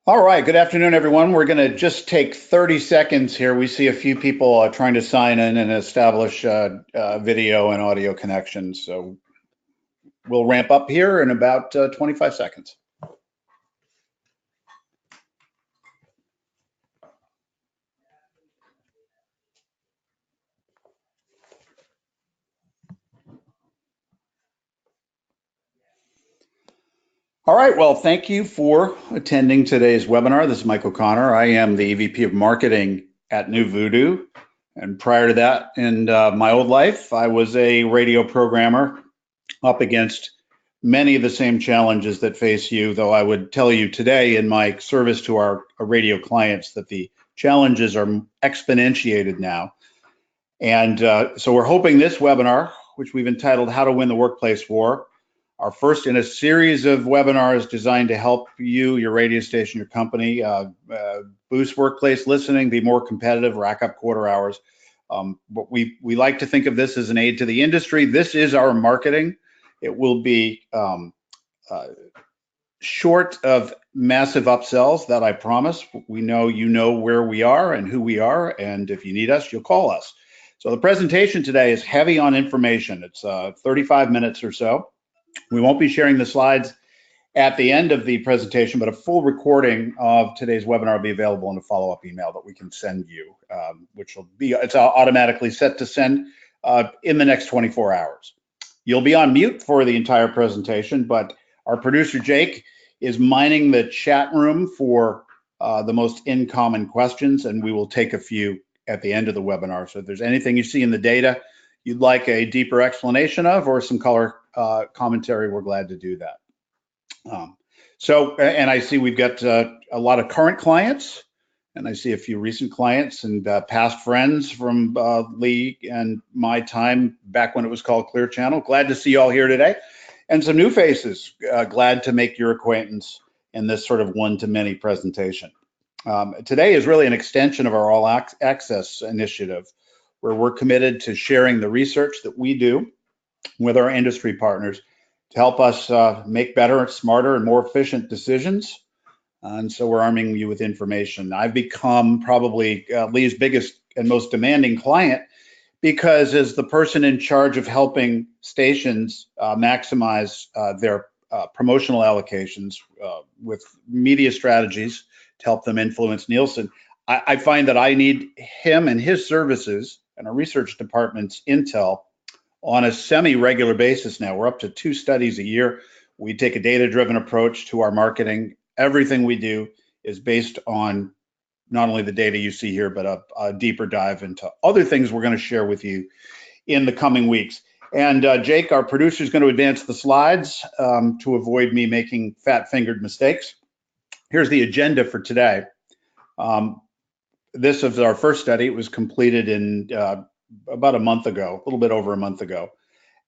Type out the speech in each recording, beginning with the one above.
All right, good afternoon, everyone. We're going to just take 30 seconds here. We see a few people trying to sign in and establish video and audio connections. So we'll ramp up here in about 25 seconds. All right, well, thank you for attending today's webinar. This is Mike O'Connor. I am the EVP of Marketing at New Voodoo. And prior to that, in my old life, I was a radio programmer up against many of the same challenges that face you, though I would tell you today in my service to our radio clients that the challenges are exponentiated now. And so we're hoping this webinar, which we've entitled How to Win the Workplace War, our first in a series of webinars designed to help you, your radio station, your company, boost workplace listening, be more competitive, rack up quarter hours. But we like to think of this as an aid to the industry. This is our marketing. It will be short of massive upsells, that I promise. We know you know where we are and who we are, and if you need us, you'll call us. So the presentation today is heavy on information. It's 35 minutes or so. We won't be sharing the slides at the end of the presentation, but a full recording of today's webinar will be available in a follow-up email that we can send you, which will be, it's automatically set to send in the next 24 hours. You'll be on mute for the entire presentation, but our producer, Jake, is mining the chat room for the most in-common questions, and we will take a few at the end of the webinar. So if there's anything you see in the data you'd like a deeper explanation of or some color commentary, we're glad to do that. And I see we've got a lot of current clients, and I see a few recent clients and past friends from Lee and my time back when it was called Clear Channel. Glad to see you all here today. And some new faces, glad to make your acquaintance in this sort of one-to-many presentation. Today is really an extension of our All Access initiative, where we're committed to sharing the research that we do with our industry partners to help us make better, smarter, and more efficient decisions. And so we're arming you with information. I've become probably Lee's biggest and most demanding client, because as the person in charge of helping stations maximize their promotional allocations with media strategies to help them influence Nielsen, I find that I need him and his services and our research department's intel on a semi-regular basis now. We're up to 2 studies a year. We take a data-driven approach to our marketing. Everything we do is based on not only the data you see here, but a deeper dive into other things we're going to share with you in the coming weeks. And Jake, our producer, is going to advance the slides to avoid me making fat-fingered mistakes. Here's the agenda for today. This is our first study. It was completed in about a month ago, a little bit over a month ago.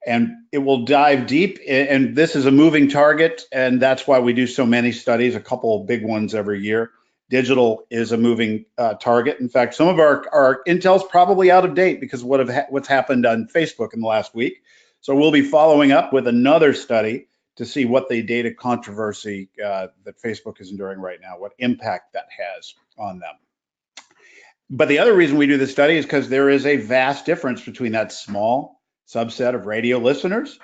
And it will dive deep, and this is a moving target, and that's why we do so many studies, a couple of big ones every year. Digital is a moving target. In fact, some of our intel's probably out of date because of what's happened on Facebook in the last week. So we'll be following up with another study to see what the data controversy that Facebook is enduring right now, what impact that has on them. But the other reason we do this study is because there is a vast difference between that small subset of radio listeners,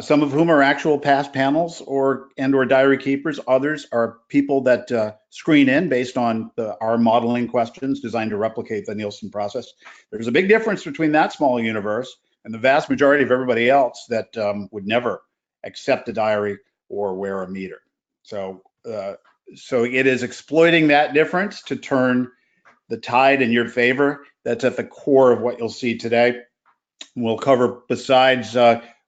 some of whom are actual past panels or diary keepers. Others are people that screen in based on our modeling questions designed to replicate the Nielsen process. There's a big difference between that small universe and the vast majority of everybody else that would never accept a diary or wear a meter. So it is exploiting that difference to turn the tide in your favor. That's at the core of what you'll see today. We'll cover, besides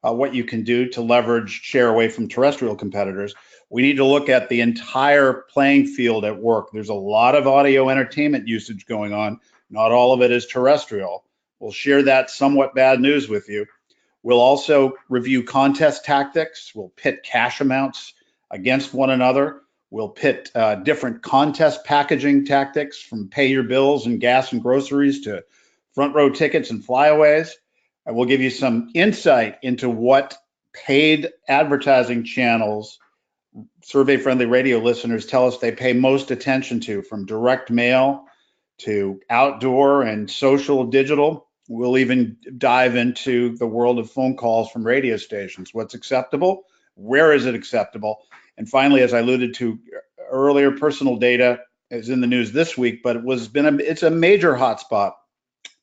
what you can do to leverage share away from terrestrial competitors, we need to look at the entire playing field at work. There's a lot of audio entertainment usage going on. Not all of it is terrestrial. We'll share that somewhat bad news with you. We'll also review contest tactics. We'll pit cash amounts against one another. We'll pit different contest packaging tactics, from pay your bills and gas and groceries to front row tickets and flyaways. And we'll give you some insight into what paid advertising channels survey-friendly radio listeners tell us they pay most attention to, from direct mail to outdoor and social digital. We'll even dive into the world of phone calls from radio stations. What's acceptable? Where is it acceptable? And finally, as I alluded to earlier, personal data is in the news this week, but it's a major hotspot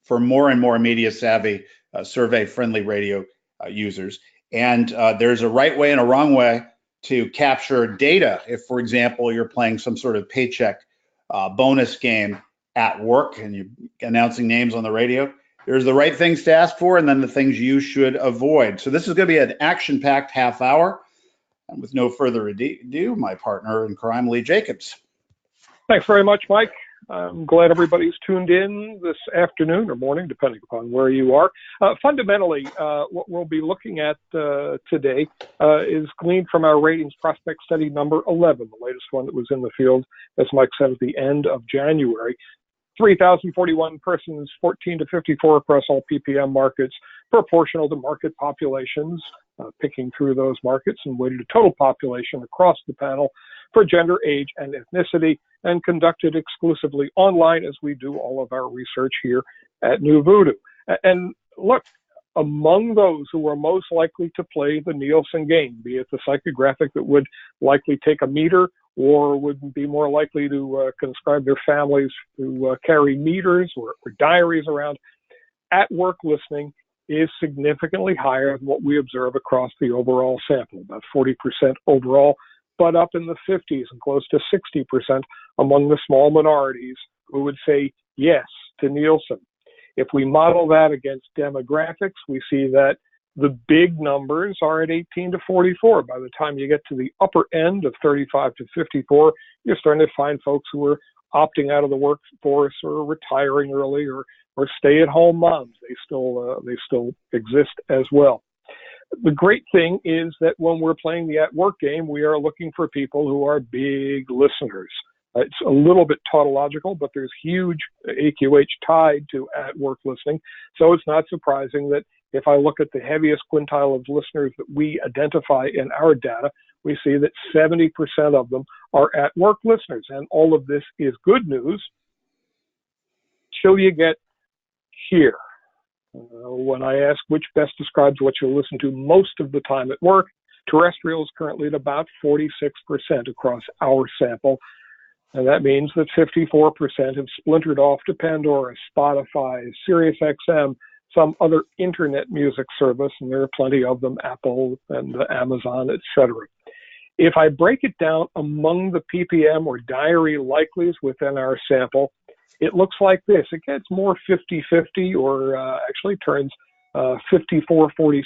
for more and more media savvy survey-friendly radio users. And there's a right way and a wrong way to capture data. If, for example, you're playing some sort of paycheck bonus game at work and you're announcing names on the radio, there's the right things to ask for and then the things you should avoid. So this is going to be an action-packed half hour. And with no further ado, my partner in crime, Lee Jacobs. Thanks very much, Mike. I'm glad everybody's tuned in this afternoon or morning, depending upon where you are. Fundamentally, what we'll be looking at today is gleaned from our ratings prospect study number 11, the latest one that was in the field, as Mike said, at the end of January. 3,041 persons, 14 to 54 across all PPM markets, proportional to market populations, picking through those markets and weighted a total population across the panel for gender, age, and ethnicity, and conducted exclusively online as we do all of our research here at New Voodoo. And look, among those who are most likely to play the Nielsen game, be it the psychographic that would likely take a meter or would be more likely to conscribe their families to carry meters or diaries around, at-work listening is significantly higher than what we observe across the overall sample, about 40% overall, but up in the 50s and close to 60% among the small minorities who would say yes to Nielsen. If we model that against demographics, we see that the big numbers are at 18 to 44. By the time you get to the upper end of 35 to 54, you're starting to find folks who are opting out of the workforce or retiring early or stay-at-home moms. They still exist as well. The great thing is that when we're playing the at-work game, we are looking for people who are big listeners. It's a little bit tautological, but there's huge AQH tied to at-work listening. So it's not surprising that if I look at the heaviest quintile of listeners that we identify in our data, we see that 70% of them are at-work listeners. And all of this is good news till you get here. When I ask which best describes what you listen to most of the time at work, terrestrial is currently at about 46% across our sample. And that means that 54% have splintered off to Pandora, Spotify, SiriusXM, some other internet music service, and there are plenty of them, Apple and Amazon, etc. If I break it down among the PPM or diary likelies within our sample, it looks like this. It gets more 50-50 or actually turns 54-46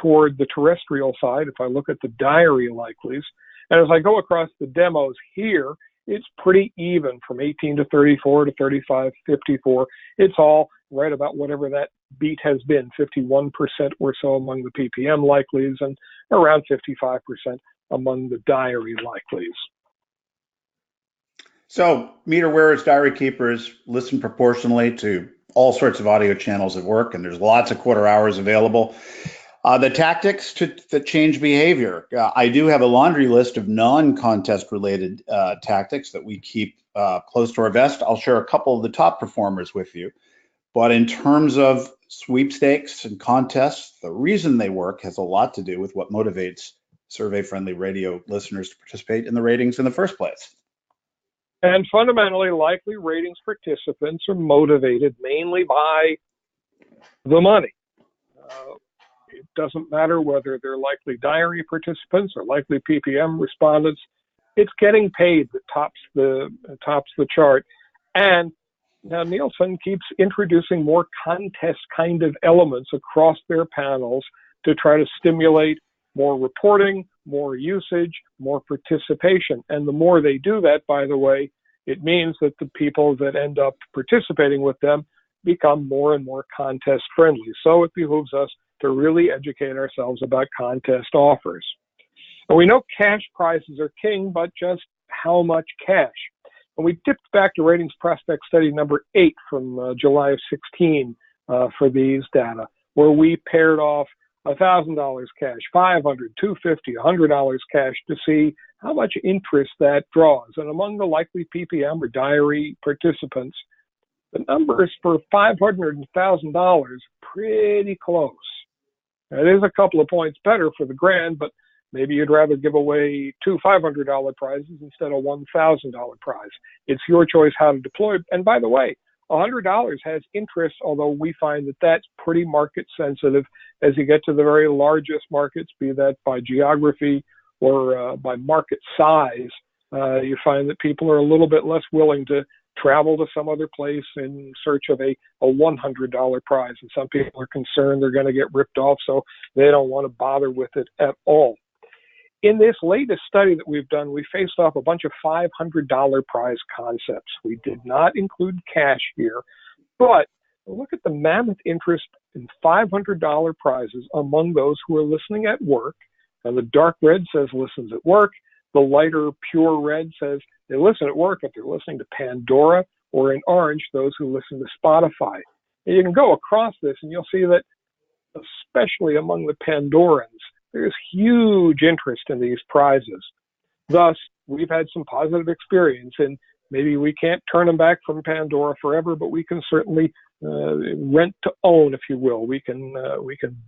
toward the terrestrial side if I look at the diary likelies. And as I go across the demos here, it's pretty even from 18 to 34 to 35, 54. It's all right about whatever that beat has been, 51% or so among the PPM likelies and around 55% among the diary likelies. So meter wearers, diary keepers listen proportionally to all sorts of audio channels at work, and there's lots of quarter hours available. The tactics that change behavior. I do have a laundry list of non-contest related tactics that we keep close to our vest. I'll share a couple of the top performers with you. But in terms of sweepstakes and contests, the reason they work has a lot to do with what motivates survey-friendly radio listeners to participate in the ratings in the first place. And fundamentally, likely ratings participants are motivated mainly by the money. It doesn't matter whether they're likely diary participants or likely PPM respondents. It's getting paid that tops the chart. And now Nielsen keeps introducing more contest kind of elements across their panels to try to stimulate more reporting, more usage, more participation. And the more they do that, by the way, it means that the people that end up participating with them become more and more contest friendly. So it behooves us to really educate ourselves about contest offers. And we know cash prizes are king, but just how much cash? And we dipped back to ratings prospect study number 8 from July of 16 for these data, where we paired off $1,000 cash, $500, $250, $100 cash to see how much interest that draws. And among the likely PPM or diary participants, the numbers for $500 and $1,000 pretty close. It is a couple of points better for the grand, but maybe you'd rather give away two $500 prizes instead of $1,000 prize. It's your choice how to deploy. And by the way, $100 has interest, although we find that that's pretty market sensitive as you get to the very largest markets, be that by geography or by market size. You find that people are a little bit less willing to travel to some other place in search of a $100 prize. And some people are concerned they're going to get ripped off, so they don't want to bother with it at all. In this latest study that we've done, we faced off a bunch of $500 prize concepts. We did not include cash here, but look at the mammoth interest in $500 prizes among those who are listening at work. And the dark red says listens at work. The lighter pure red says they listen at work if they're listening to Pandora, or in orange, those who listen to Spotify. And you can go across this and you'll see that, especially among the Pandorans, there's huge interest in these prizes. Thus, we've had some positive experience, and maybe we can't turn them back from Pandora forever, but we can certainly rent to own, if you will. We can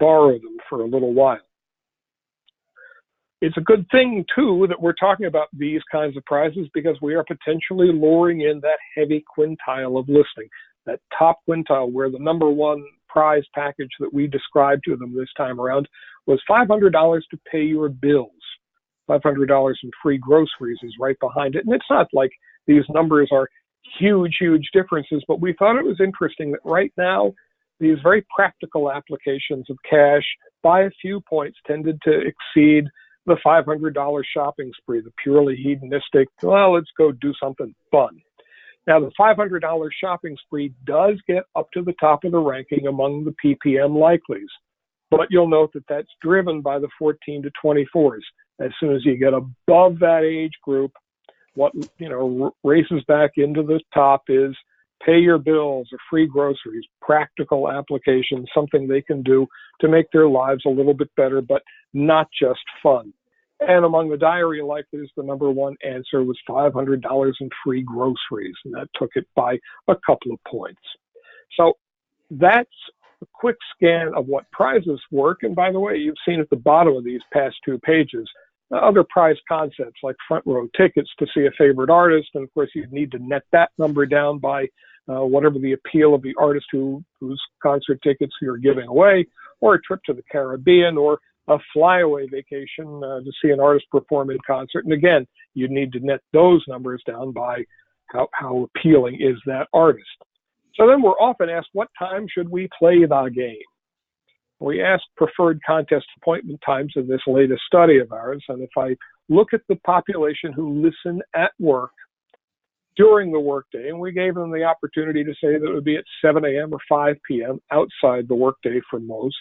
borrow them for a little while. It's a good thing, too, that we're talking about these kinds of prizes, because we are potentially luring in that heavy quintile of listening, that top quintile where the number one prize package that we described to them this time around was $500 to pay your bills. $500 in free groceries is right behind it. And it's not like these numbers are huge, huge differences, but we thought it was interesting that right now, these very practical applications of cash by a few points tended to exceed the $500 shopping spree, the purely hedonistic, well, let's go do something fun. Now, the $500 shopping spree does get up to the top of the ranking among the PPM likelies, but you'll note that that's driven by the 14 to 24s. As soon as you get above that age group, what races back into the top is pay your bills or free groceries, practical applications, something they can do to make their lives a little bit better, but not just fun. And among the diary likelies, the number one answer was $500 in free groceries, and that took it by a couple of points. So that's a quick scan of what prizes work. And by the way, you've seen at the bottom of these past two pages other prize concepts like front row tickets to see a favorite artist. And of course, you'd need to net that number down by whatever the appeal of the artist whose concert tickets you're giving away, or a trip to the Caribbean, or a flyaway vacation to see an artist perform in concert. And again, you'd need to net those numbers down by how appealing is that artist. So then we're often asked, what time should we play the game? We asked preferred contest appointment times in this latest study of ours. And if I look at the population who listen at work during the workday, and we gave them the opportunity to say that it would be at 7 a.m. or 5 p.m. outside the workday for most.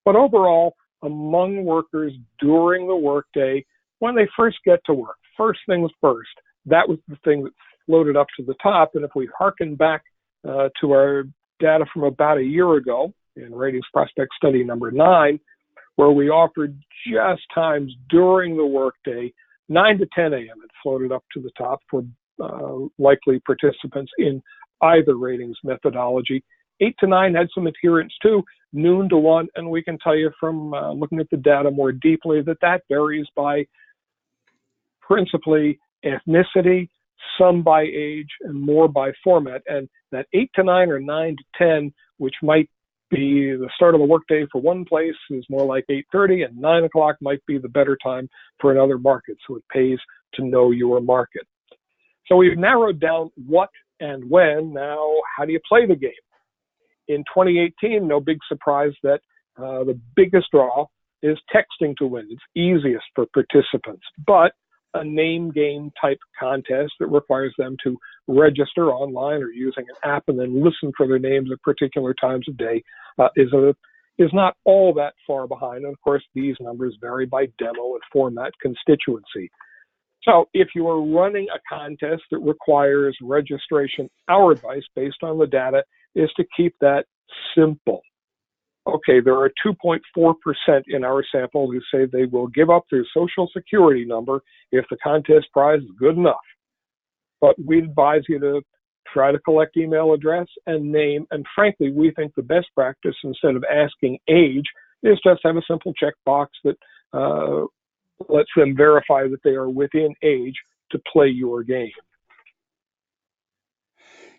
But overall, among workers during the workday, when they first get to work, first things first, that was the thing that floated up to the top. And if we hearken back to our data from about a year ago in Ratings Prospect Study number 9, where we offered just times during the workday, 9 to 10 a.m. it floated up to the top for likely participants in either ratings methodology. 8 to 9 had some adherence too, noon to 1, and we can tell you from looking at the data more deeply that varies by principally ethnicity, some by age, and more by format. And that 8 to 9 or 9 to 10, which might be the start of the workday for one place, is more like 8:30, and 9 o'clock might be the better time for another market. So it pays to know your market. So we've narrowed down what and when. Now, how do you play the game? In 2018, no big surprise that the biggest draw is texting to win. It's easiest for participants, but a name game type contest that requires them to register online or using an app and then listen for their names at particular times of day is not all that far behind. And of course, these numbers vary by demo and format constituency. So if you are running a contest that requires registration, our advice based on the data is to keep that simple. Okay, there are 2.4% in our sample who say they will give up their social security number if the contest prize is good enough. But we advise you to try to collect email address and name. And frankly, we think the best practice, instead of asking age, is just have a simple checkbox that lets them verify that they are within age to play your game.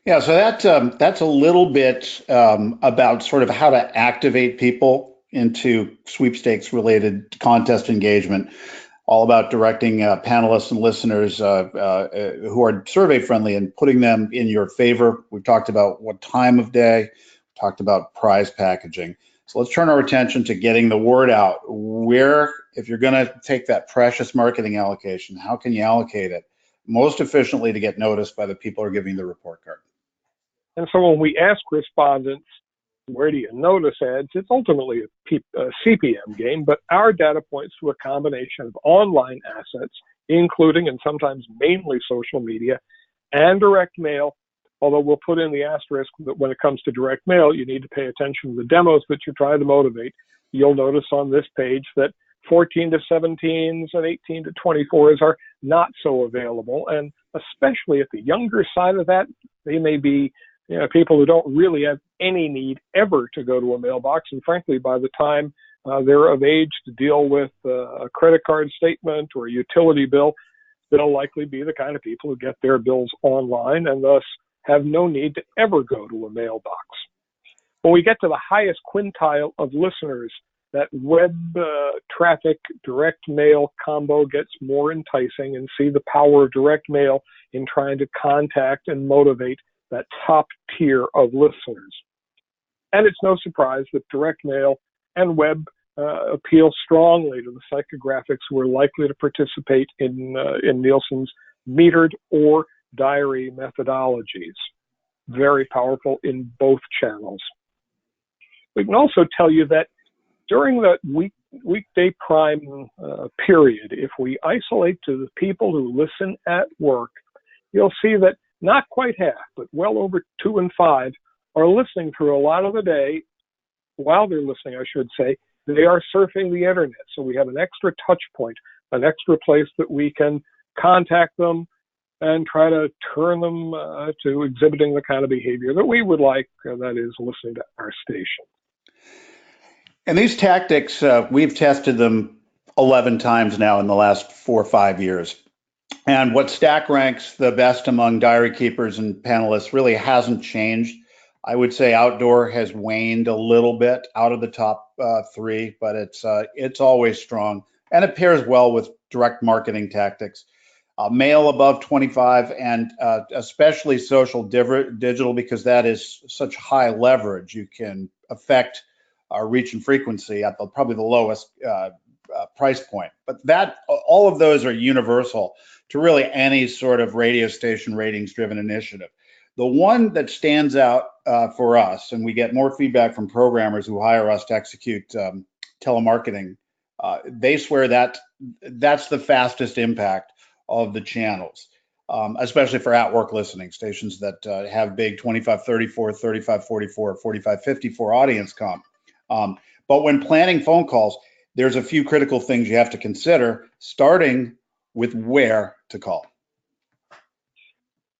Yeah, so that's a little bit about sort of how to activate people into sweepstakes related contest engagement. All about directing panelists and listeners who are survey friendly and putting them in your favor. We've talked about what time of day, talked about prize packaging. So let's turn our attention to getting the word out. Where, if you're going to take that precious marketing allocation, how can you allocate it most efficiently to get noticed by the people who are giving the report card? And so when we ask respondents, where do you notice ads? It's ultimately a CPM game, but our data points to a combination of online assets, including and sometimes mainly social media, and direct mail, although we'll put in the asterisk that when it comes to direct mail, you need to pay attention to the demos that you're trying to motivate. You'll notice on this page that 14 to 17s and 18 to 24s are not so available, and especially at the younger side of that, they may be people who don't really have any need ever to go to a mailbox. And frankly, by the time they're of age to deal with a credit card statement or a utility bill, they'll likely be the kind of people who get their bills online and thus have no need to ever go to a mailbox. When we get to the highest quintile of listeners, that web traffic direct mail combo gets more enticing, and see the power of direct mail in trying to contact and motivate that top tier of listeners. And it's no surprise that direct mail and web appeal strongly to the psychographics who are likely to participate in Nielsen's metered or diary methodologies. Very powerful in both channels. We can also tell you that during that weekday prime period, if we isolate to the people who listen at work, you'll see that not quite half, but well over 2 in 5 are listening through a lot of the day. While they're listening, I should say, they are surfing the internet. So we have an extra touch point, an extra place that we can contact them and try to turn them to exhibiting the kind of behavior that we would like, that is, listening to our station. And these tactics, we've tested them 11 times now in the last 4 or 5 years. And what stack ranks the best among diary keepers and panelists really hasn't changed. I would say outdoor has waned a little bit out of the top 3, but it's always strong, and it pairs well with direct marketing tactics. Mail above 25, and especially social digital, because that is such high leverage. You can affect reach and frequency at probably the lowest price point. But all of those are universal to really any sort of radio station ratings driven initiative. The one that stands out for us, and we get more feedback from programmers who hire us to execute telemarketing, they swear that that's the fastest impact of the channels, especially for at-work listening stations that have big 2534, 3544, 4554 audience comp. But when planning phone calls, there's a few critical things you have to consider, starting with where to call.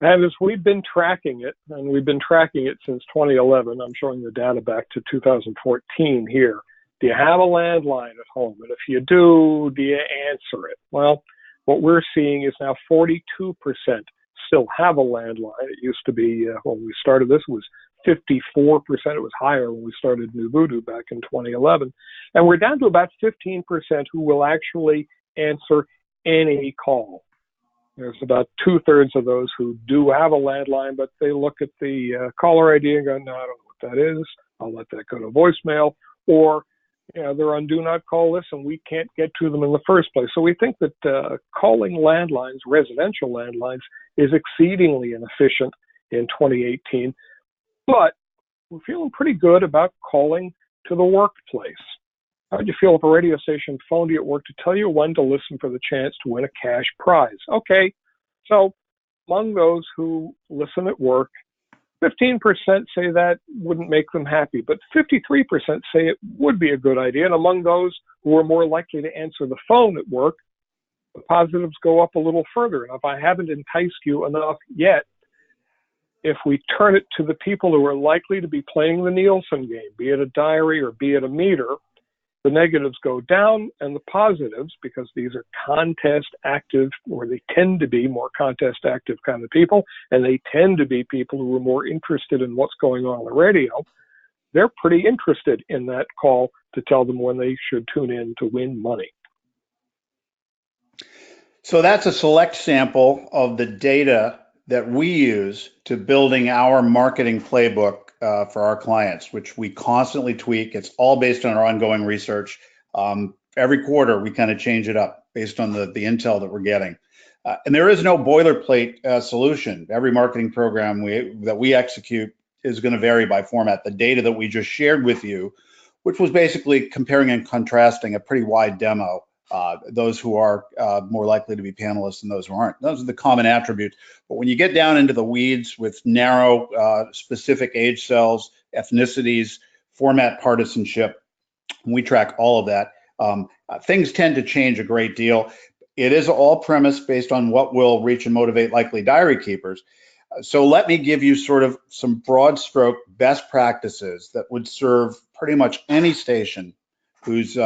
And as we've been tracking it, and we've been tracking it since 2011, I'm showing the data back to 2014 here. Do you have a landline at home? And if you do you answer it? Well, what we're seeing is now 42% still have a landline. It used to be, when we started this, it was 54%. It was higher when we started New Voodoo back in 2011. And we're down to about 15% who will actually answer any call. There's about 2/3 of those who do have a landline, but they look at the caller ID and go, no, I don't know what that is. I'll let that go to voicemail. Or, they're on do not call lists and we can't get to them in the first place. So we think that calling landlines, residential landlines, is exceedingly inefficient in 2018. But we're feeling pretty good about calling to the workplace. How would you feel if a radio station phoned you at work to tell you when to listen for the chance to win a cash prize? Okay, so among those who listen at work, 15% say that wouldn't make them happy, but 53% say it would be a good idea. And among those who are more likely to answer the phone at work, the positives go up a little further. And if I haven't enticed you enough yet, if we turn it to the people who are likely to be playing the Nielsen game, be it a diary or be it a meter, the negatives go down and the positives, because these are contest active, or they tend to be more contest active kind of people, and they tend to be people who are more interested in what's going on the radio, they're pretty interested in that call to tell them when they should tune in to win money. So that's a select sample of the data that we use to building our marketing playbook for our clients, which we constantly tweak. It's all based on our ongoing research. Every quarter, we kind of change it up based on the intel that we're getting. And there is no boilerplate solution. Every marketing program that we execute is going to vary by format. The data that we just shared with you, which was basically comparing and contrasting a pretty wide demo, those who are more likely to be panelists and those who aren't. Those are the common attributes. But when you get down into the weeds with narrow, specific age cells, ethnicities, format partisanship, we track all of that. Things tend to change a great deal. It is all premised based on what will reach and motivate likely diary keepers. So let me give you sort of some broad stroke best practices that would serve pretty much any station who's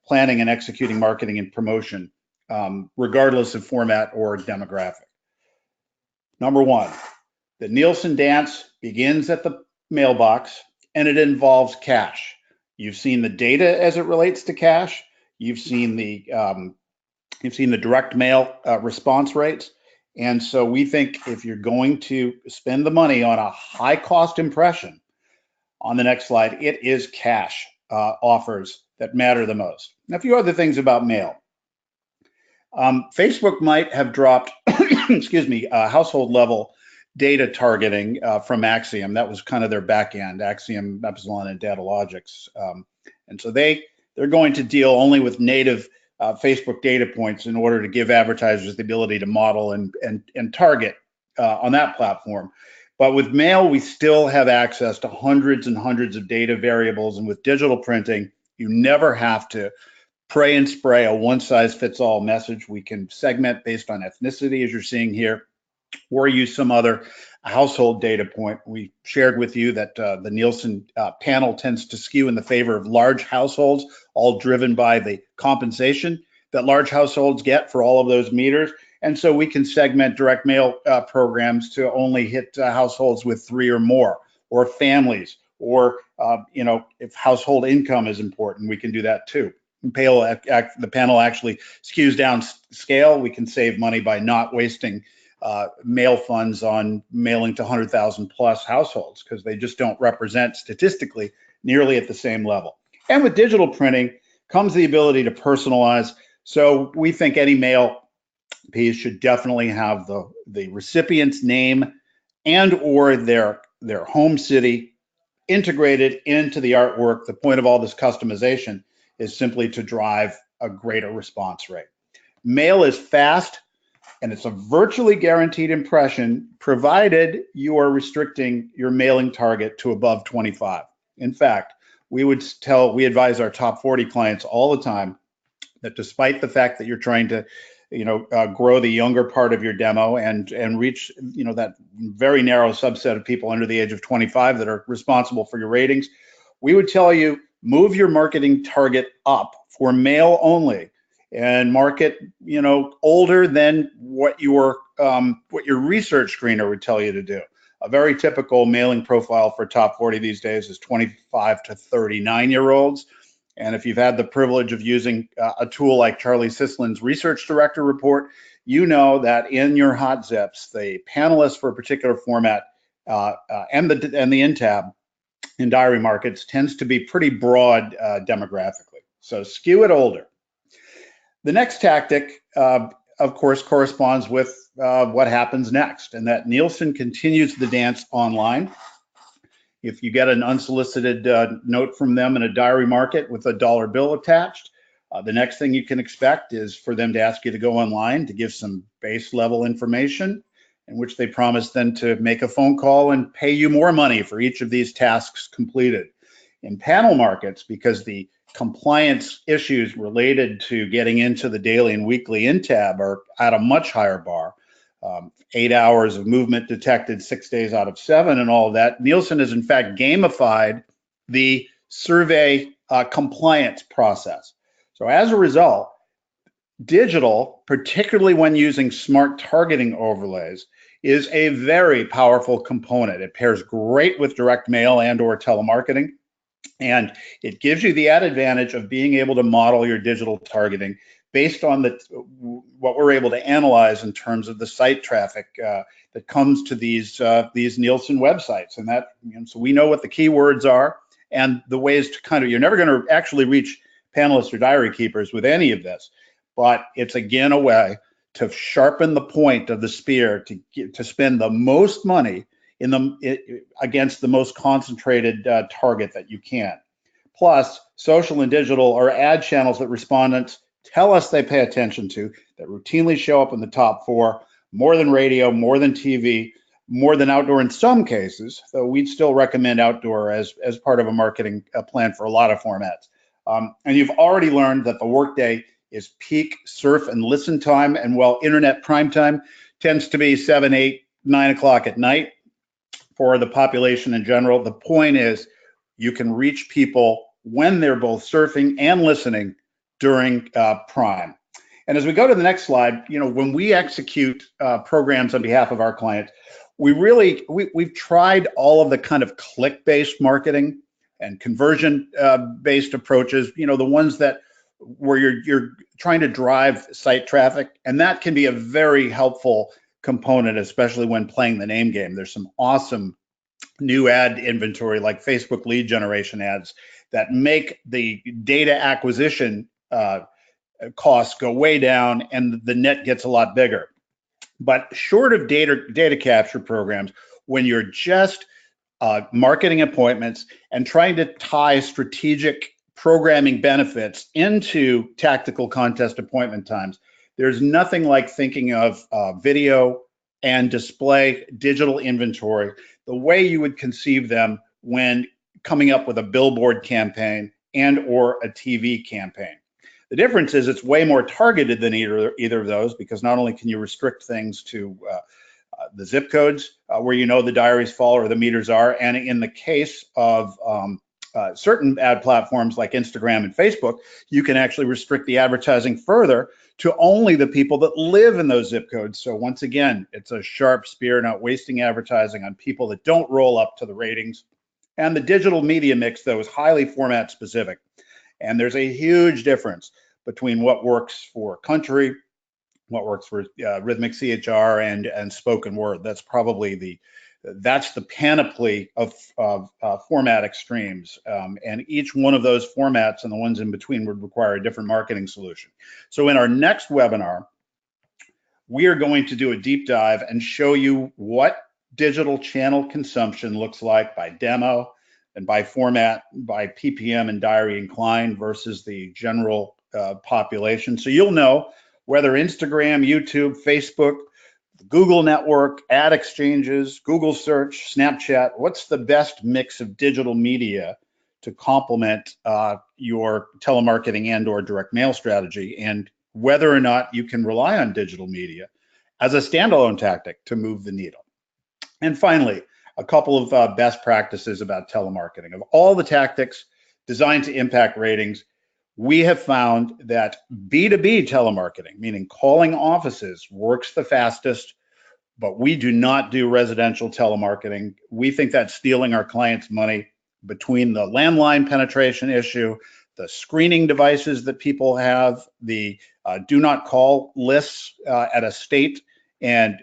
planning and executing marketing and promotion, regardless of format or demographic. Number one, the Nielsen dance begins at the mailbox and it involves cash. You've seen the data as it relates to cash. You've seen the direct mail response rates. And so we think if you're going to spend the money on a high cost impression, on the next slide, it is cash offers that matter the most. Now, a few other things about mail. Facebook might have dropped, excuse me, household level data targeting from Axiom. That was kind of their back end, Axiom, Epsilon, and Datalogix. And so they're going to deal only with native Facebook data points in order to give advertisers the ability to model and target on that platform. But with mail, we still have access to hundreds and hundreds of data variables. And with digital printing, you never have to pray and spray a one-size-fits-all message. We can segment based on ethnicity, as you're seeing here, or use some other household data point. We shared with you that the Nielsen panel tends to skew in the favor of large households, all driven by the compensation that large households get for all of those meters. And so we can segment direct mail programs to only hit households with 3 or more, or families, or if household income is important, we can do that too. The panel actually skews down scale. We can save money by not wasting mail funds on mailing to 100,000 plus households, because they just don't represent statistically nearly at the same level. And with digital printing comes the ability to personalize. So we think any mail piece should definitely have the recipient's name and or their home city integrated into the artwork. The point of all this customization is simply to drive a greater response rate. Mail is fast and it's a virtually guaranteed impression, provided you are restricting your mailing target to above 25. In fact, we advise our top 40 clients all the time that despite the fact that you're trying to grow the younger part of your demo and reach that very narrow subset of people under the age of 25 that are responsible for your ratings, we would tell you move your marketing target up for mail only and market older than what your research screener would tell you to do. A very typical mailing profile for top 40 these days is 25 to 39-year-olds. And if you've had the privilege of using a tool like Charlie Sislin's Research Director report, you know that in your hot zips, the panelists for a particular format and the in tab in diary markets tends to be pretty broad demographically. So skew it older. The next tactic, of course, corresponds with what happens next, and that Nielsen continues the dance online. If you get an unsolicited note from them in a diary market with a dollar bill attached, the next thing you can expect is for them to ask you to go online to give some base level information. in which they promise then to make a phone call and pay you more money for each of these tasks completed. In panel markets, because the compliance issues related to getting into the daily and weekly in tab are at a much higher bar. 8 hours of movement detected 6 days out of 7 and all of that. Nielsen has in fact gamified the survey compliance process. So as a result, digital, particularly when using smart targeting overlays, is a very powerful component. It pairs great with direct mail and or telemarketing. And it gives you the added advantage of being able to model your digital targeting based on what we're able to analyze in terms of the site traffic that comes to these Nielsen websites. And that, so we know what the keywords are and the ways to you're never going to actually reach panelists or diary keepers with any of this, but it's again a way to sharpen the point of the spear to spend the most money against the most concentrated target that you can. Plus, social and digital are ad channels that respondents tell us they pay attention to, that routinely show up in the top 4, more than radio, more than TV, more than outdoor in some cases, though we'd still recommend outdoor as part of a marketing plan for a lot of formats. And you've already learned that the workday is peak surf and listen time, and while internet prime time tends to be 7, 8, 9 o'clock at night, for the population in general, the point is you can reach people when they're both surfing and listening during prime. And as we go to the next slide, when we execute programs on behalf of our clients, we've tried all of the kind of click-based marketing and conversion-based approaches, the ones where you're trying to drive site traffic, and that can be a very helpful component, especially when playing the name game. There's some awesome new ad inventory like Facebook lead generation ads that make the data acquisition costs go way down and the net gets a lot bigger. But short of data capture programs, when you're just marketing appointments and trying to tie strategic programming benefits into tactical contest appointment times, there's nothing like thinking of video and display digital inventory the way you would conceive them when coming up with a billboard campaign and or a TV campaign. The difference is it's way more targeted than either of those, because not only can you restrict things to the zip codes where the diaries fall or the meters are, and in the case of certain ad platforms like Instagram and Facebook, you can actually restrict the advertising further to only the people that live in those zip codes. So once again, it's a sharp spear, not wasting advertising on people that don't roll up to the ratings. And the digital media mix, though, is highly format specific. And there's a huge difference between what works for country, what works for rhythmic CHR and spoken word. That's probably that's the panoply of format extremes. And each one of those formats and the ones in between would require a different marketing solution. So in our next webinar, we are going to do a deep dive and show you what digital channel consumption looks like by demo and by format, by PPM and diary inclined versus the general population. So you'll know whether Instagram, YouTube, Facebook, Google network, ad exchanges, Google search, Snapchat, what's the best mix of digital media to complement your telemarketing and or direct mail strategy, and whether or not you can rely on digital media as a standalone tactic to move the needle. And finally, a couple of best practices about telemarketing. Of all the tactics designed to impact ratings, we have found that B2B telemarketing, meaning calling offices, works the fastest, but we do not do residential telemarketing. We think that's stealing our clients' money between the landline penetration issue, the screening devices that people have, the do not call lists at a state and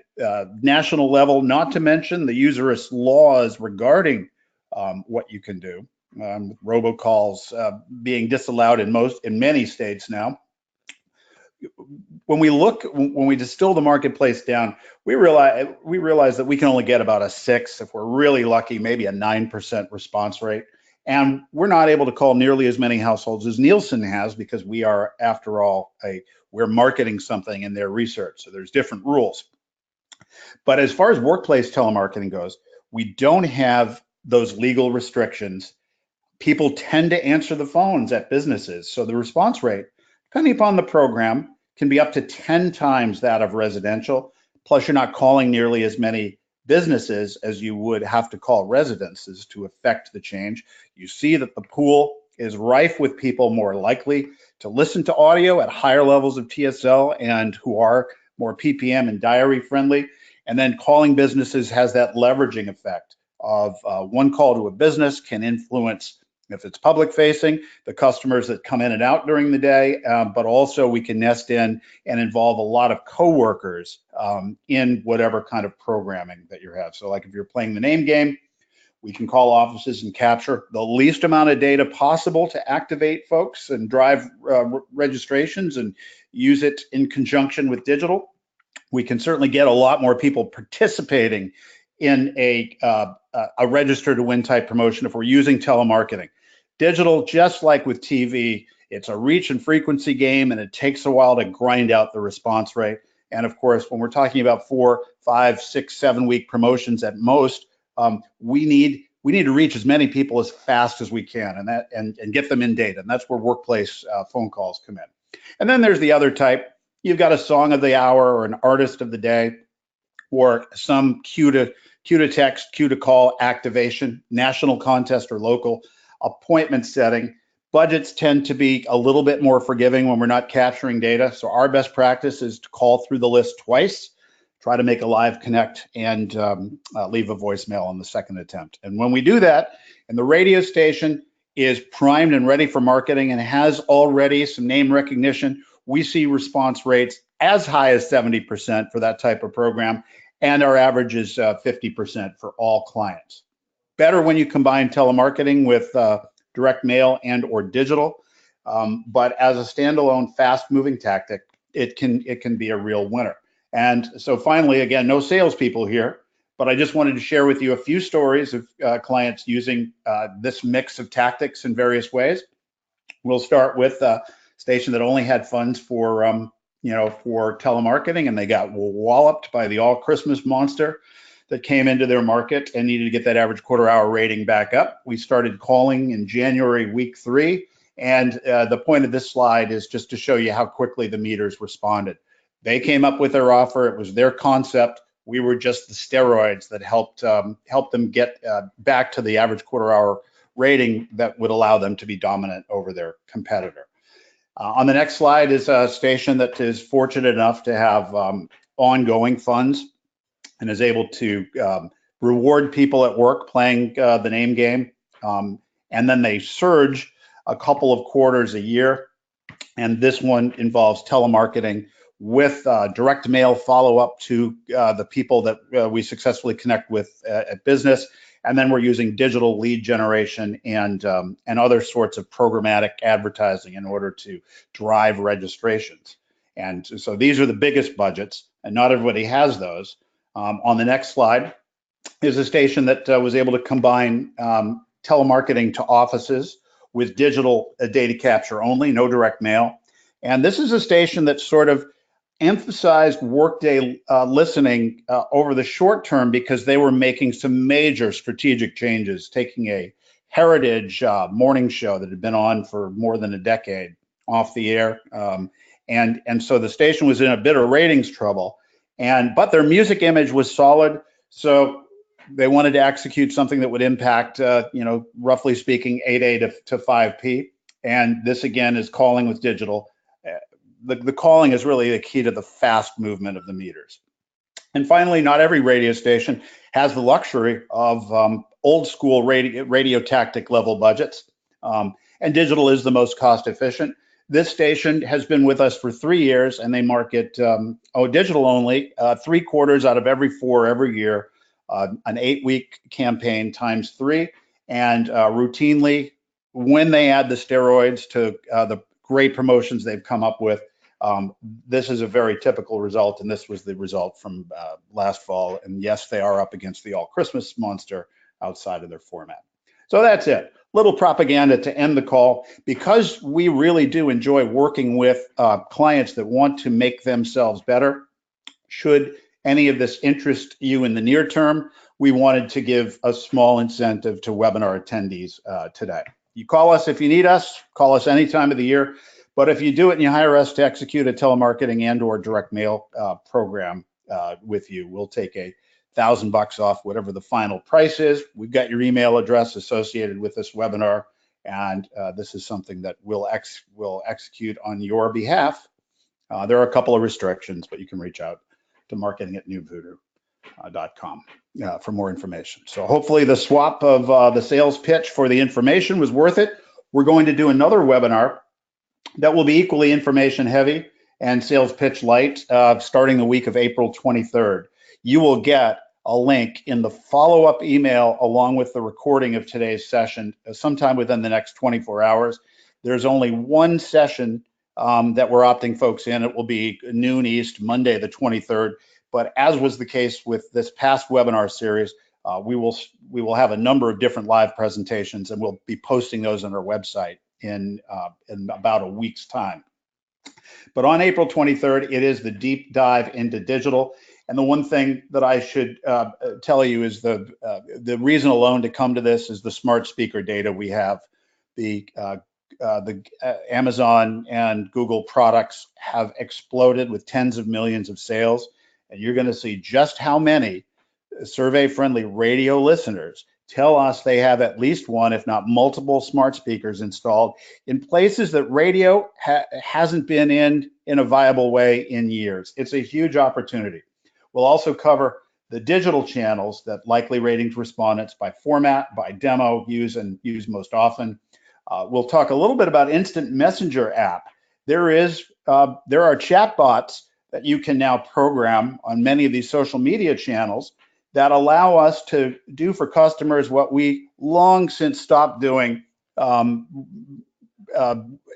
national level, not to mention the usurious laws regarding what you can do. Robocalls being disallowed in many states now. When we distill the marketplace down, we realize that we can only get about a 6, if we're really lucky, maybe a 9% response rate. And we're not able to call nearly as many households as Nielsen has, because we are, after all, we're marketing something in their research. So there's different rules. But as far as workplace telemarketing goes, we don't have those legal restrictions. People tend to answer the phones at businesses. So the response rate, depending upon the program, can be up to 10 times that of residential. Plus, you're not calling nearly as many businesses as you would have to call residences to affect the change. You see that the pool is rife with people more likely to listen to audio at higher levels of TSL and who are more PPM and diary friendly. And then calling businesses has that leveraging effect of one call to a business can influence, if it's public facing, the customers that come in and out during the day, but also we can nest in and involve a lot of coworkers in whatever kind of programming that you have. So like if you're playing the name game, we can call offices and capture the least amount of data possible to activate folks and drive registrations and use it in conjunction with digital. We can certainly get a lot more people participating in a register to win type promotion if we're using telemarketing. Digital, just like with TV, it's a reach and frequency game, and it takes a while to grind out the response rate. And of course, when we're talking about 4, 5, 6, 7 week promotions at most, we need to reach as many people as fast as we can, and get them in data. And that's where workplace phone calls come in. And then there's the other type. You've got a song of the hour or an artist of the day, or some cue to text, cue to call activation, national contest or local appointment setting. Budgets tend to be a little bit more forgiving when we're not capturing data. So our best practice is to call through the list twice, try to make a live connect, and leave a voicemail on the second attempt. And when we do that, and the radio station is primed and ready for marketing and has already some name recognition, we see response rates as high as 70% for that type of program, and our average is 50% for all clients. Better when you combine telemarketing with direct mail and or digital, but as a standalone fast-moving tactic, it can be a real winner. And so finally, again, no salespeople here, but I just wanted to share with you a few stories of clients using this mix of tactics in various ways. We'll start with a station that only had funds for for telemarketing, and they got walloped by the all Christmas monster that came into their market and needed to get that average quarter-hour rating back up. We started calling in January, week 3, and the point of this slide is just to show you how quickly the meters responded. They came up with their offer. It was their concept. We were just the steroids that helped them get back to the average quarter-hour rating that would allow them to be dominant over their competitor. On the next slide is a station that is fortunate enough to have ongoing funds and is able to reward people at work playing the name game. And then they surge a couple of quarters a year. And this one involves telemarketing with direct mail follow-up to the people that we successfully connect with at business. And then we're using digital lead generation and other sorts of programmatic advertising in order to drive registrations. And so these are the biggest budgets, and not everybody has those. On the next slide is a station that was able to combine telemarketing to offices with digital data capture only, no direct mail. And this is a station that sort of emphasized workday listening over the short term because they were making some major strategic changes, taking a heritage morning show that had been on for more than a decade off the air. And so the station was in a bit of ratings trouble, but their music image was solid. So they wanted to execute something that would impact, roughly speaking, 8A to 5P. And this again is calling with digital. The calling is really the key to the fast movement of the meters. And finally, not every radio station has the luxury of old school radio tactic level budgets. And digital is the most cost efficient. This station has been with us for 3 years, and they market digital only, 3 quarters out of every 4 every year, an 8-week campaign times 3. And routinely, when they add the steroids to the great promotions they've come up with, this is a very typical result, and this was the result from last fall. And yes, they are up against the all Christmas monster outside of their format. So that's it. Little propaganda to end the call. Because we really do enjoy working with clients that want to make themselves better, should any of this interests you in the near term, we wanted to give a small incentive to webinar attendees today. You call us if you need us, call us any time of the year. But if you do it and you hire us to execute a telemarketing and or direct mail program with you, we'll take $1,000 off whatever the final price is. We've got your email address associated with this webinar, and this is something that we'll execute on your behalf. There are a couple of restrictions, but you can reach out to marketing@newvoodoo.com for more information. So hopefully the swap of the sales pitch for the information was worth it. We're going to do another webinar that will be equally information heavy and sales pitch light starting the week of April 23rd. You will get a link in the follow-up email along with the recording of today's session sometime within the next 24 hours. There's only one session that we're opting folks in. It will be noon East, Monday the 23rd. But as was the case with this past webinar series, we will have a number of different live presentations, and we'll be posting those on our website in about a week's time. But on April 23rd, it is the deep dive into digital. And the one thing that I should tell you is the reason alone to come to this is the smart speaker data we have. The Amazon and Google products have exploded with tens of millions of sales. And you're going to see just how many survey-friendly radio listeners tell us they have at least one, if not multiple smart speakers installed in places that radio hasn't been in a viable way in years. It's a huge opportunity. We'll also cover the digital channels that likely ratings respondents by format, by demo use most often. We'll talk a little bit about instant messenger app. There are chatbots that you can now program on many of these social media channels that allow us to do for customers what we long since stopped doing in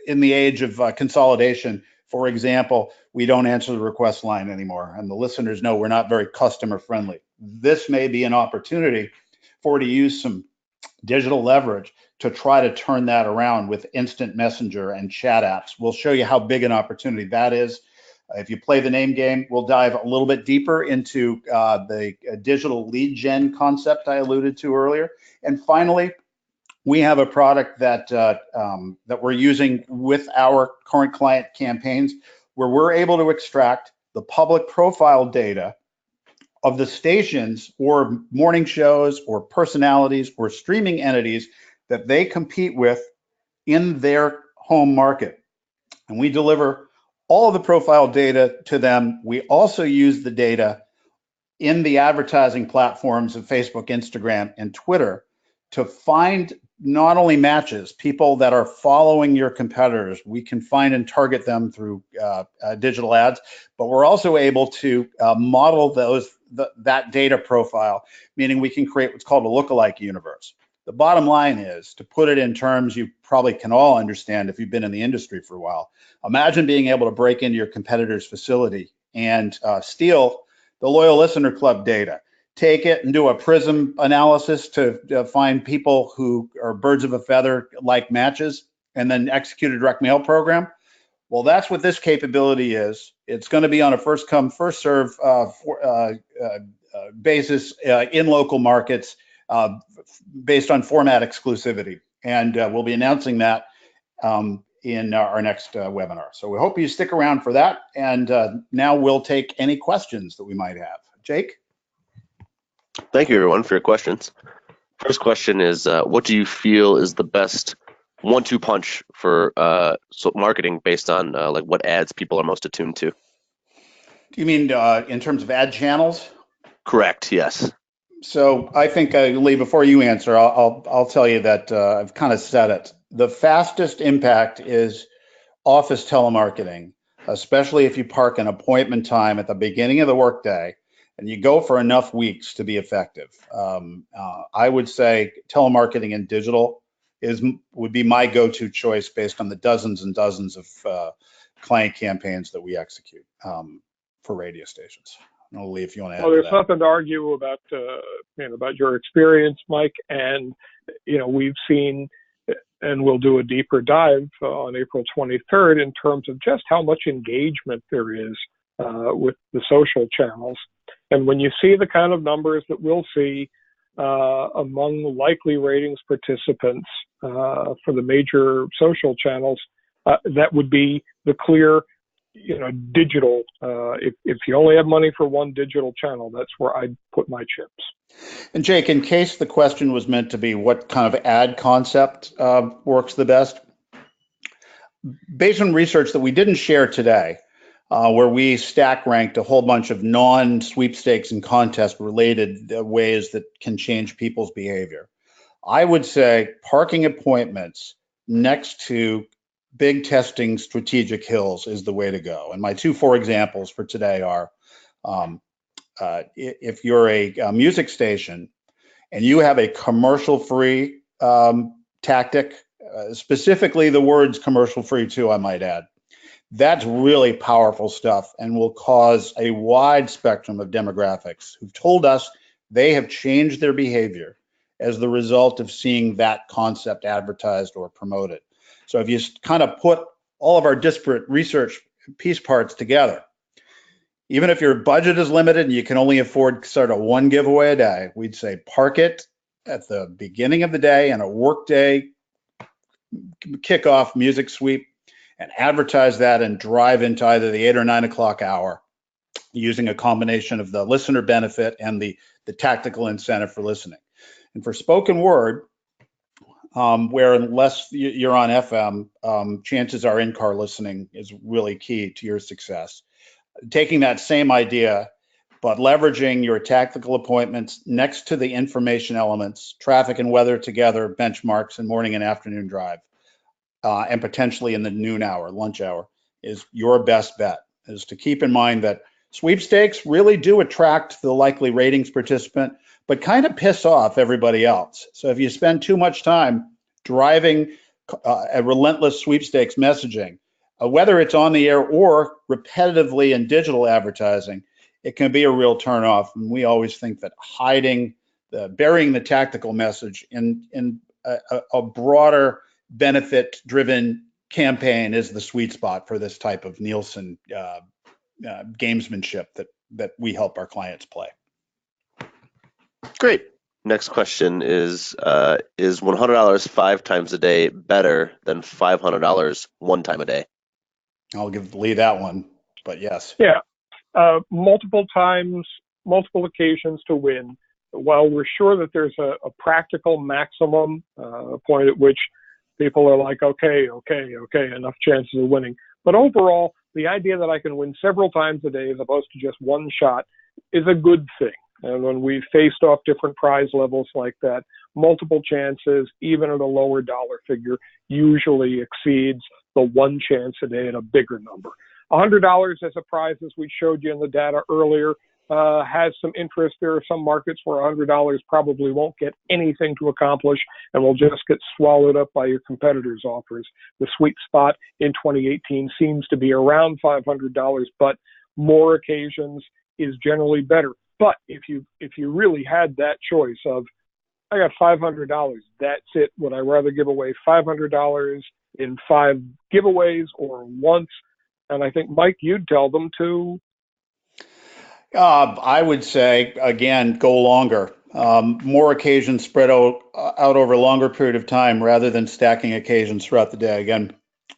the age of consolidation. For example, we don't answer the request line anymore, and the listeners know we're not very customer friendly. This may be an opportunity for to use some digital leverage to try to turn that around with instant messenger and chat apps. We'll show you how big an opportunity that is. If you play the name game, we'll dive a little bit deeper into the digital lead gen concept I alluded to earlier. And finally, we have a product that we're using with our current client campaigns where we're able to extract the public profile data of the stations or morning shows or personalities or streaming entities that they compete with in their home market. And we deliver all of the profile data to them. We also use the data in the advertising platforms of Facebook, Instagram, and Twitter to find not only matches, people that are following your competitors. We can find and target them through digital ads, but we're also able to model that data profile, meaning we can create what's called a lookalike universe. The bottom line is, to put it in terms you probably can all understand if you've been in the industry for a while, imagine being able to break into your competitor's facility and steal the Loyal Listener Club data, take it and do a prism analysis to find people who are birds of a feather like matches, and then execute a direct mail program. Well, that's what this capability is. It's going to be on a first come, first serve basis in local markets based on format exclusivity. And we'll be announcing that in our next webinar. So we hope you stick around for that. And now we'll take any questions that we might have. Jake? Thank you, everyone, for your questions. First question is, what do you feel is the best 1-2 punch for marketing based on like what ads people are most attuned to? Do you mean in terms of ad channels? Correct, yes. So I think, Lee, before you answer, I'll tell you that I've kind of said it. The fastest impact is office telemarketing, especially if you park an appointment time at the beginning of the workday and you go for enough weeks to be effective. I would say telemarketing and digital would be my go-to choice based on the dozens and dozens of client campaigns that we execute for radio stations. I'll leave if you want to add. Well, there's nothing to argue about, about your experience, Mike. And we've seen, and we'll do a deeper dive on April 23rd in terms of just how much engagement there is with the social channels. And when you see the kind of numbers that we'll see among likely ratings participants for the major social channels, that would be the clear, digital. If you only have money for one digital channel, that's where I'd put my chips. And Jake, in case the question was meant to be what kind of ad concept works the best, based on research that we didn't share today, where we stack ranked a whole bunch of non-sweepstakes and contest related ways that can change people's behavior, I would say parking appointments next to big testing strategic hills is the way to go. And my four examples for today are, if you're a music station and you have a commercial-free tactic, specifically the words commercial-free too, I might add, that's really powerful stuff and will cause a wide spectrum of demographics who've told us they have changed their behavior as the result of seeing that concept advertised or promoted. So if you kind of put all of our disparate research piece parts together, even if your budget is limited and you can only afford sort of one giveaway a day, we'd say park it at the beginning of the day and a work day kickoff music sweep and advertise that and drive into either the 8 or 9 o'clock hour using a combination of the listener benefit and the tactical incentive for listening. And for spoken word, where unless you're on FM, chances are in-car listening is really key to your success. Taking that same idea, but leveraging your tactical appointments next to the information elements, traffic and weather together, benchmarks, and morning and afternoon drive, and potentially in the noon hour, lunch hour, is your best bet. Is to keep in mind that sweepstakes really do attract the likely ratings participant, but kind of piss off everybody else. So if you spend too much time driving a relentless sweepstakes messaging, whether it's on the air or repetitively in digital advertising, it can be a real turnoff. And we always think that burying the tactical message in a broader benefit-driven campaign is the sweet spot for this type of Nielsen gamesmanship that we help our clients play. Great. Next question is $100 5 times a day better than $500 one time a day? I'll give Lee that one, but yes. Yeah, multiple times, multiple occasions to win. While we're sure that there's a practical maximum point at which people are like, okay, enough chances of winning. But overall, the idea that I can win several times a day as opposed to just one shot is a good thing. And when we faced off different prize levels like that, multiple chances, even at a lower dollar figure, usually exceeds the one chance a day at a bigger number. $100 as a prize, as we showed you in the data earlier, has some interest. There are some markets where $100 probably won't get anything to accomplish and will just get swallowed up by your competitors' offers. The sweet spot in 2018 seems to be around $500, but more occasions is generally better. But if you really had that choice of, I got $500, that's it, would I rather give away $500 in 5 giveaways or once? And I think, Mike, you'd tell them to. I would say, again, go longer. More occasions spread out over a longer period of time rather than stacking occasions throughout the day. Again,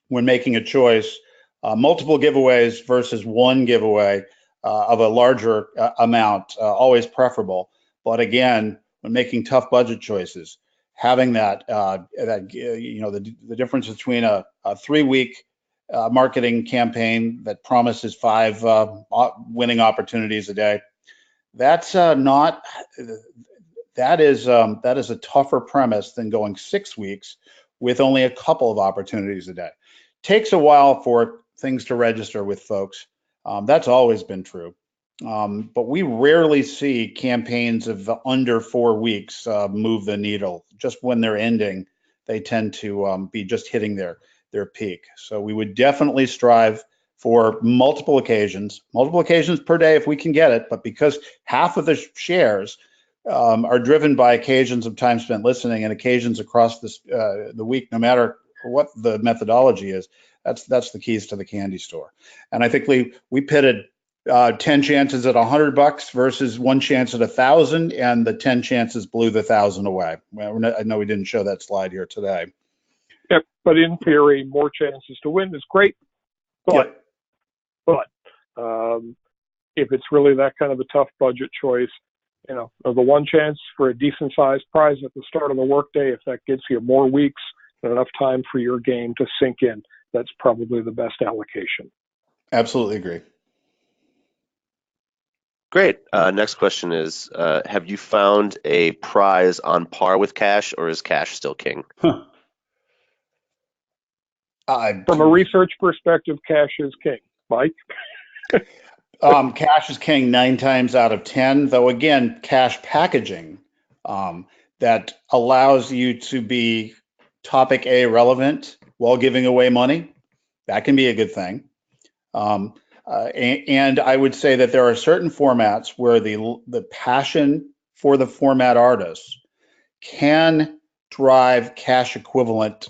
when making a choice, multiple giveaways versus one giveaway of a larger amount, always preferable. But again, when making tough budget choices, having the difference between a 3-week marketing campaign that promises 5 winning opportunities a day, that is a tougher premise than going 6 weeks with only a couple of opportunities a day. Takes a while for things to register with folks. That's always been true. But we rarely see campaigns of under 4 weeks move the needle. Just when they're ending, they tend to be just hitting their peak. So we would definitely strive for multiple occasions per day if we can get it. But because half of the shares are driven by occasions of time spent listening and occasions across the week, no matter what the methodology is, that's the keys to the candy store. And I think we pitted 10 chances at $100 versus one chance at 1,000, and the 10 chances blew the 1,000 away. Well, I know we didn't show that slide here today. Yep, but in theory, more chances to win is great. But, Yep. If it's really that kind of a tough budget choice, the one chance for a decent sized prize at the start of the workday, if that gives you more weeks and enough time for your game to sink in, that's probably the best allocation. Absolutely agree. Great. Next question is, have you found a prize on par with cash, or is cash still king? From a research perspective, cash is king. Mike? Cash is king 9 times out of 10, though again, cash packaging that allows you to be topic A relevant while giving away money, that can be a good thing. And I would say that there are certain formats where the passion for the format artists can drive cash equivalent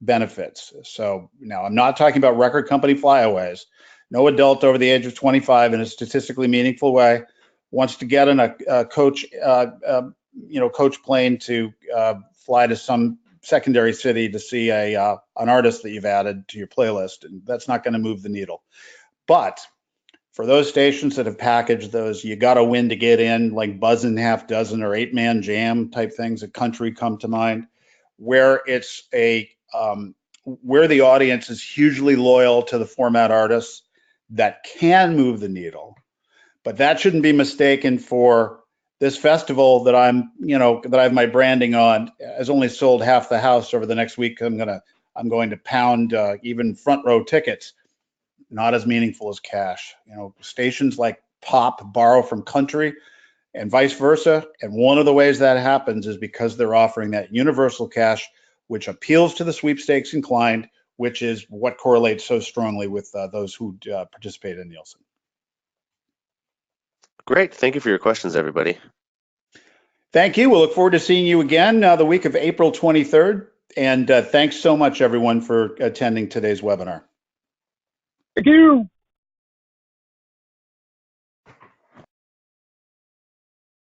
benefits. So now I'm not talking about record company flyaways. No adult over the age of 25 in a statistically meaningful way wants to get in a coach plane to fly to some secondary city to see an artist that you've added to your playlist, and that's not going to move the needle. But for those stations that have packaged those, you got to win to get in, like Buzzin' Half Dozen or 8-Man Jam type things, a country come to mind, where it's where the audience is hugely loyal to the format artists that can move the needle. But that shouldn't be mistaken for this festival that that I have my branding on has only sold half the house over the next week. I'm going to pound even front row tickets. Not as meaningful as cash. Stations like pop borrow from country and vice versa. And one of the ways that happens is because they're offering that universal cash, which appeals to the sweepstakes inclined, which is what correlates so strongly with those who participate in Nielsen. Great. Thank you for your questions, everybody. Thank you. We'll look forward to seeing you again the week of April 23rd. And thanks so much, everyone, for attending today's webinar. Thank you.